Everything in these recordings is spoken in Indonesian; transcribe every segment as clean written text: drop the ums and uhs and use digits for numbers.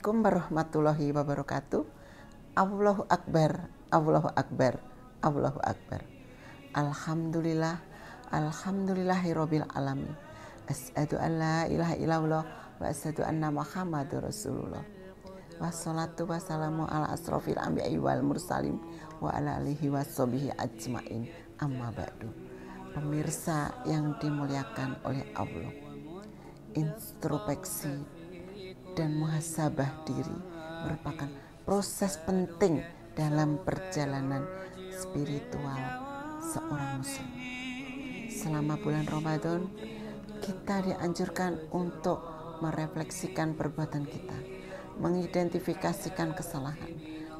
Assalamualaikum warahmatullahi wabarakatuh. Allahu Akbar, Allahu Akbar, Allahu Akbar. Alhamdulillah, alhamdulillahirabbil alamin. Asyhadu an la ilaha illallah wa asyhadu anna Muhammadur Rasulullah. Wassalatu wassalamu ala asrofil anbiya'i wal mursalin wa ala alihi washabihi ajmain. Amma ba'du. Pemirsa yang dimuliakan oleh Allah, introspeksi dan muhasabah diri merupakan proses penting dalam perjalanan spiritual seorang muslim. Selama bulan Ramadan, kita dianjurkan untuk merefleksikan perbuatan kita, mengidentifikasikan kesalahan,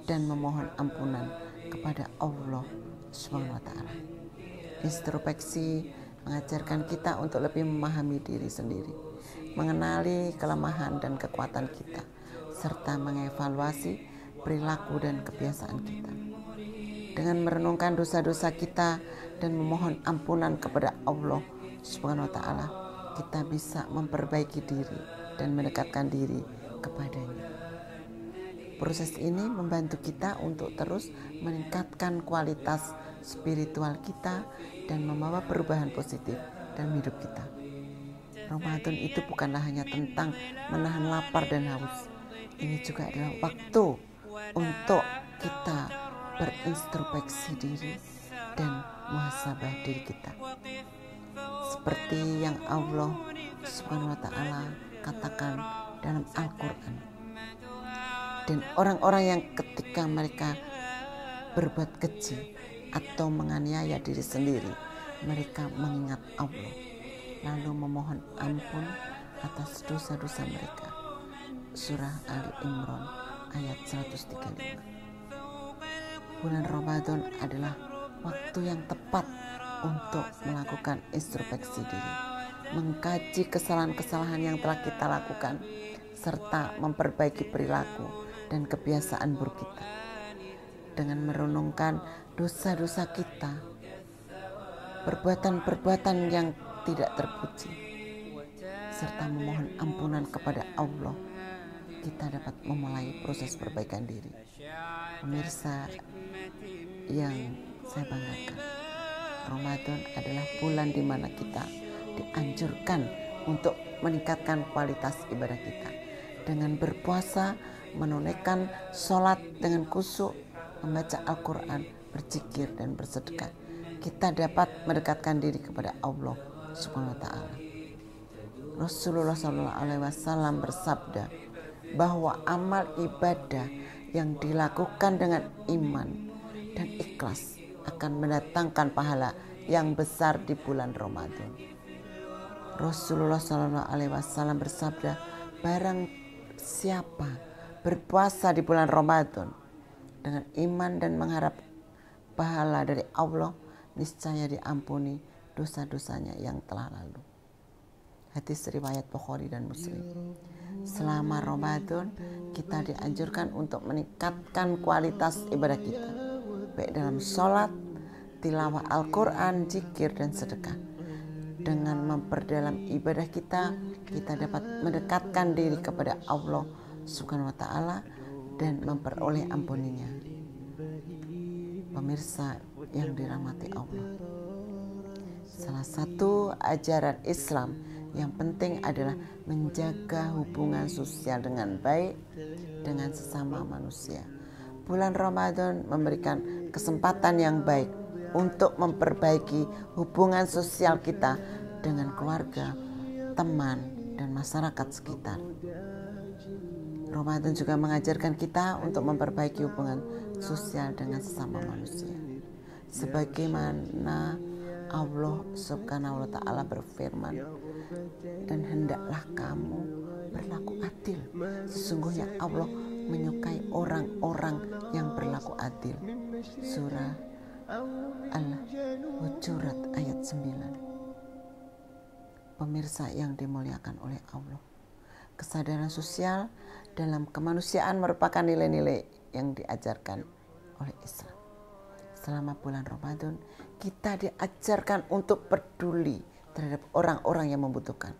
dan memohon ampunan kepada Allah Subhanahu wa Ta'ala. Introspeksi mengajarkan kita untuk lebih memahami diri sendiri, mengenali kelemahan dan kekuatan kita, serta mengevaluasi perilaku dan kebiasaan kita. Dengan merenungkan dosa-dosa kita dan memohon ampunan kepada Allah Subhanahu wa Ta'ala, kita bisa memperbaiki diri dan mendekatkan diri kepadanya. Proses ini membantu kita untuk terus meningkatkan kualitas spiritual kita dan membawa perubahan positif dalam hidup kita. Ramadan itu bukanlah hanya tentang menahan lapar dan haus. Ini juga adalah waktu untuk kita berintrospeksi diri dan muhasabah diri kita. Seperti yang Allah Subhanahu wa Ta'ala katakan dalam Al-Quran. Dan orang-orang yang ketika mereka berbuat keji atau menganiaya diri sendiri, mereka mengingat Allah, lalu memohon ampun atas dosa-dosa mereka. Surah Ali Imran ayat 135. Bulan Ramadan adalah waktu yang tepat untuk melakukan introspeksi diri, mengkaji kesalahan-kesalahan yang telah kita lakukan, serta memperbaiki perilaku dan kebiasaan buruk kita. Dengan merenungkan dosa-dosa kita, perbuatan-perbuatan yang tidak terpuji, serta memohon ampunan kepada Allah, kita dapat memulai proses perbaikan diri. Pemirsa yang saya banggakan, Ramadan adalah bulan di mana kita dianjurkan untuk meningkatkan kualitas ibadah kita dengan berpuasa, menunaikan sholat dengan khusyuk, membaca Al-Quran, berzikir dan bersedekah. Kita dapat mendekatkan diri kepada Allah Subhanahu wa Ta'ala. Rasulullah SAW bersabda bahwa amal ibadah yang dilakukan dengan iman dan ikhlas akan mendatangkan pahala yang besar di bulan Ramadan. Rasulullah SAW bersabda, barang siapa berpuasa di bulan Ramadan dengan iman dan mengharap pahala dari Allah, niscaya diampuni dosa-dosanya yang telah lalu. Hadis riwayat Bukhari dan Muslim. Selama Ramadan, kita dianjurkan untuk meningkatkan kualitas ibadah kita, baik dalam sholat, tilawah Al-Quran, zikir, dan sedekah. Dengan memperdalam ibadah kita, kita dapat mendekatkan diri kepada Allah Subhanahu wa Ta'ala dan memperoleh ampuninya. Pemirsa yang dirahmati Allah, salah satu ajaran Islam yang penting adalah menjaga hubungan sosial dengan baik dengan sesama manusia. Bulan Ramadan memberikan kesempatan yang baik untuk memperbaiki hubungan sosial kita dengan keluarga, teman, dan masyarakat sekitar. Ramadan juga mengajarkan kita untuk memperbaiki hubungan sosial dengan sesama manusia. Sebagaimana Allah Subhanahu wa Ta'ala berfirman, dan hendaklah kamu berlaku adil. Sesungguhnya Allah menyukai orang-orang yang berlaku adil. Surah Al-Hujurat ayat 9. Pemirsa yang dimuliakan oleh Allah, kesadaran sosial dalam kemanusiaan merupakan nilai-nilai yang diajarkan oleh Islam. Selama bulan Ramadan, kita diajarkan untuk peduli terhadap orang-orang yang membutuhkan.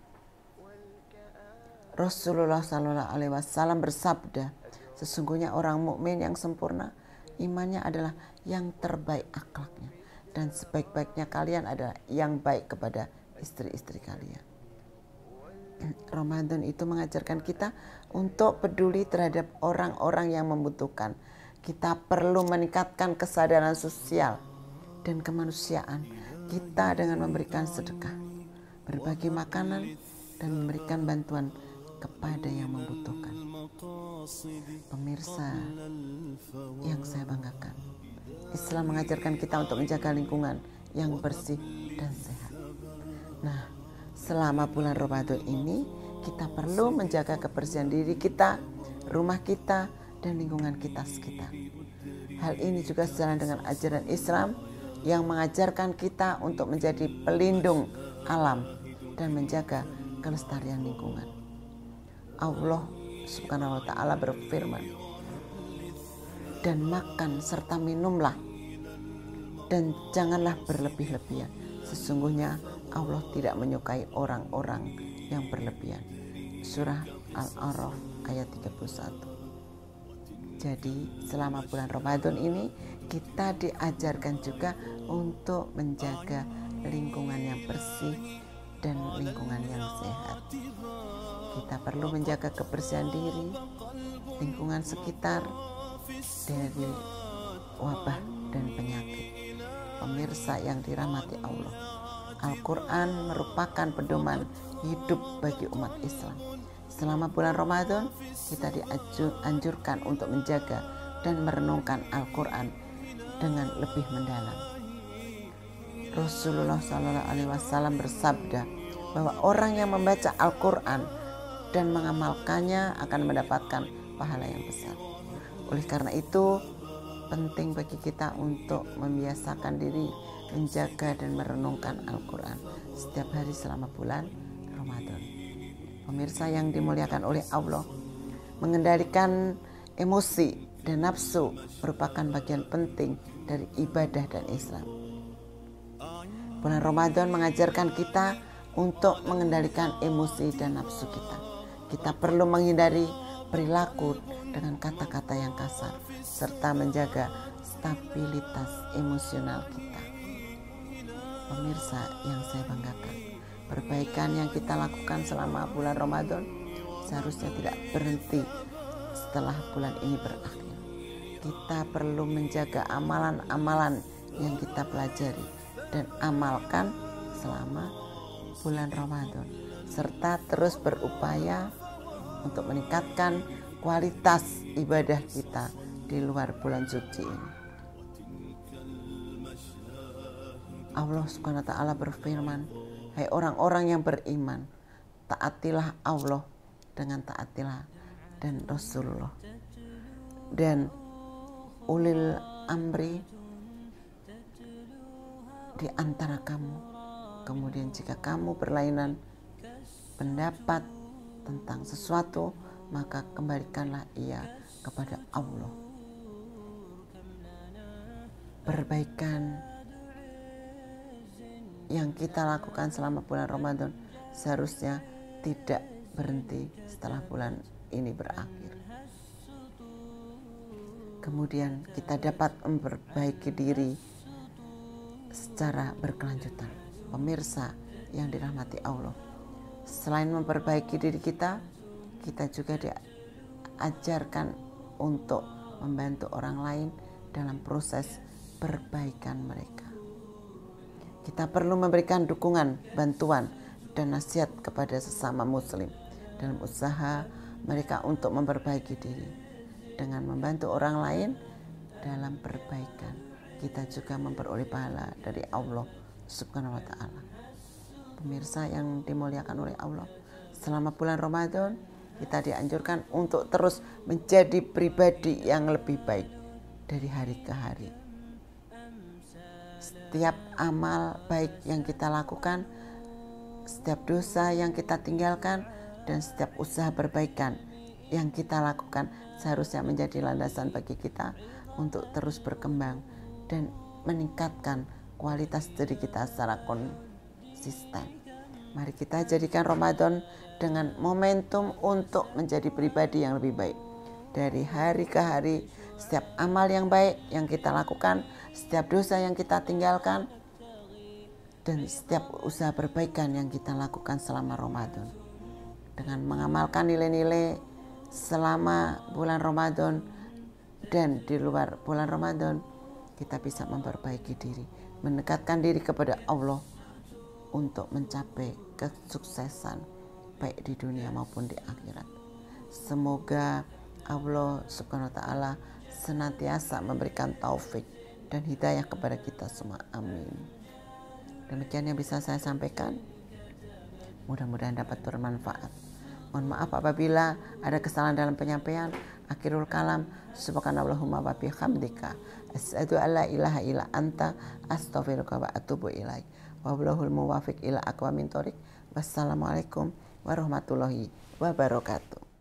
Rasulullah Shallallahu Alaihi Wasallam bersabda, sesungguhnya orang mukmin yang sempurna imannya adalah yang terbaik akhlaknya, dan sebaik-baiknya kalian adalah yang baik kepada istri-istri kalian. Ramadan itu mengajarkan kita untuk peduli terhadap orang-orang yang membutuhkan. Kita perlu meningkatkan kesadaran sosial dan kemanusiaan kita dengan memberikan sedekah, berbagi makanan, dan memberikan bantuan kepada yang membutuhkan. Pemirsa yang saya banggakan, Islam mengajarkan kita untuk menjaga lingkungan yang bersih dan sehat. Nah, selama bulan Ramadan ini kita perlu menjaga kebersihan diri kita, rumah kita, dan lingkungan kita sekitar. Hal ini juga sejalan dengan ajaran Islam yang mengajarkan kita untuk menjadi pelindung alam dan menjaga kelestarian lingkungan. Allah Subhanahu wa Ta'ala berfirman, dan makan serta minumlah dan janganlah berlebih-lebihan. Sesungguhnya Allah tidak menyukai orang-orang yang berlebihan. Surah Al-A'raf ayat 31. Jadi selama bulan Ramadan ini kita diajarkan juga untuk menjaga lingkungan yang bersih dan lingkungan yang sehat. Kita perlu menjaga kebersihan diri, lingkungan sekitar dari wabah dan penyakit. Pemirsa yang dirahmati Allah, Al-Quran merupakan pedoman hidup bagi umat Islam. Selama bulan Ramadan, kita dianjurkan untuk menjaga dan merenungkan Al-Quran dengan lebih mendalam. Rasulullah SAW bersabda bahwa orang yang membaca Al-Quran dan mengamalkannya akan mendapatkan pahala yang besar. Oleh karena itu, penting bagi kita untuk membiasakan diri menjaga dan merenungkan Al-Quran setiap hari selama bulan Ramadan. Pemirsa yang dimuliakan oleh Allah, mengendalikan emosi dan nafsu merupakan bagian penting dari ibadah dan Islam. Bulan Ramadan mengajarkan kita untuk mengendalikan emosi dan nafsu kita. Kita perlu menghindari perilaku dengan kata-kata yang kasar serta menjaga stabilitas emosional kita. Pemirsa yang saya banggakan, perbaikan yang kita lakukan selama bulan Ramadan seharusnya tidak berhenti setelah bulan ini berakhir. Kita perlu menjaga amalan-amalan yang kita pelajari dan amalkan selama bulan Ramadan, serta terus berupaya untuk meningkatkan kualitas ibadah kita di luar bulan suci ini. Allah Subhanahu wa Ta'ala berfirman, hai orang-orang yang beriman, taatilah Allah dengan taatilah dan Rasulullah dan ulil amri di antara kamu. Kemudian jika kamu berlainan pendapat tentang sesuatu, maka kembalikanlah ia kepada Allah. Perbaikan yang kita lakukan selama bulan Ramadan seharusnya tidak berhenti setelah bulan ini berakhir. Kemudian kita dapat memperbaiki diri secara berkelanjutan. Pemirsa yang dirahmati Allah, selain memperbaiki diri kita juga diajarkan untuk membantu orang lain dalam proses perbaikan mereka. Kita perlu memberikan dukungan, bantuan, dan nasihat kepada sesama muslim dalam usaha mereka untuk memperbaiki diri. Dengan membantu orang lain dalam perbaikan, kita juga memperoleh pahala dari Allah Subhanahu wa Ta'ala. Pemirsa yang dimuliakan oleh Allah, selama bulan Ramadan kita dianjurkan untuk terus menjadi pribadi yang lebih baik dari hari ke hari. Setiap amal baik yang kita lakukan, setiap dosa yang kita tinggalkan, dan setiap usaha perbaikan yang kita lakukan seharusnya menjadi landasan bagi kita untuk terus berkembang dan meningkatkan kualitas diri kita secara konsisten. Mari kita jadikan Ramadan dengan momentum untuk menjadi pribadi yang lebih baik. Dari hari ke hari, setiap amal yang baik yang kita lakukan, setiap dosa yang kita tinggalkan, dan setiap usaha perbaikan yang kita lakukan selama Ramadan. Dengan mengamalkan nilai-nilai selama bulan Ramadan dan di luar bulan Ramadan, kita bisa memperbaiki diri, mendekatkan diri kepada Allah untuk mencapai kesuksesan baik di dunia maupun di akhirat. Semoga Allah Subhanahu wa taala senantiasa memberikan taufik dan hidayah kepada kita semua. Amin. Demikian yang bisa saya sampaikan. Mudah-mudahan dapat bermanfaat. Mohon maaf apabila ada kesalahan dalam penyampaian. Akhirul kalam. Subhanallahumma wa bihamdika asyhadu an la ilaha illa anta astaghfiruka wa atubu ilaik. Wallahul muwaffiq ila aqwamit thoriq. Wassalamualaikum warahmatullahi wabarakatuh.